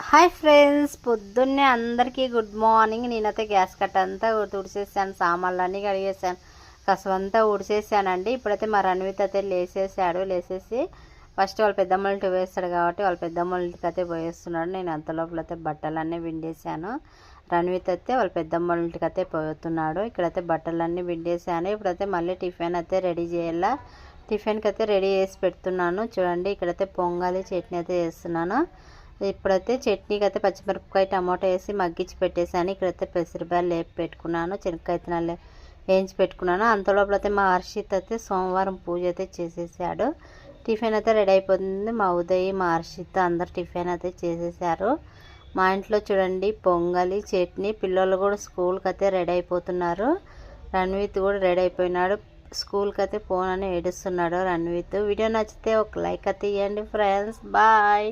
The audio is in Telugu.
హాయ్ ఫ్రెండ్స్, పొద్దున్నే అందరికీ గుడ్ మార్నింగ్. నేనైతే గ్యాస్ కట్ట అంతా తుడిచేసాను, సామాన్లన్నీ కడిగేసాను, కసవంతా ఊడిసేసానండి. ఇప్పుడైతే మా రణవిత్ అయితే లేచేసి ఫస్ట్ వాళ్ళ పెద్దమ్మ ఇంటికి వేస్తాడు కాబట్టి వాళ్ళ పెద్దమ్మ ఇంటికి అయితే పోయేస్తున్నాడు. నేను అంత లోపల అయితే బట్టలన్నీ విండేసాను. రణవిత్ అయితే వాళ్ళ పెద్దమ్మ ఇంటికి అయితే పోతున్నాడు. ఇక్కడైతే బట్టలన్నీ విండేసాను. ఇప్పుడైతే మళ్ళీ టిఫిన్ అయితే రెడీ చేయాలా. టిఫిన్కి అయితే రెడీ చేసి పెడుతున్నాను. చూడండి, ఇక్కడైతే పొంగలి చట్నీ అయితే చేస్తున్నాను. ఇప్పుడైతే చట్నీకి అయితే పచ్చిమిరపకాయ టమాటో వేసి మగ్గించి పెట్టేశాను. ఇక్కడైతే పెసరబ్యాలు లేపి పెట్టుకున్నాను, శనక్కాయ విత్తనాలు వేయించి పెట్టుకున్నాను. అంతలోపల అయితే మా హర్షిత్ అయితే సోమవారం పూజ అయితే చేసేసాడు. టిఫిన్ అయితే రెడీ అయిపోతుంది. మా ఉదయ్, మా హర్షిత్ అందరు టిఫిన్ అయితే చేసేసారు. మా ఇంట్లో చూడండి పొంగలి చట్నీ. పిల్లలు కూడా స్కూల్కి అయితే రెడీ అయిపోతున్నారు. రణ్విత్ కూడా రెడీ అయిపోయినాడు. స్కూల్కి అయితే పోనని ఏడుస్తున్నాడు రణ్విత్. వీడియో నచ్చితే ఒక లైక్ అయితే ఇవ్వండి ఫ్రెండ్స్. బాయ్.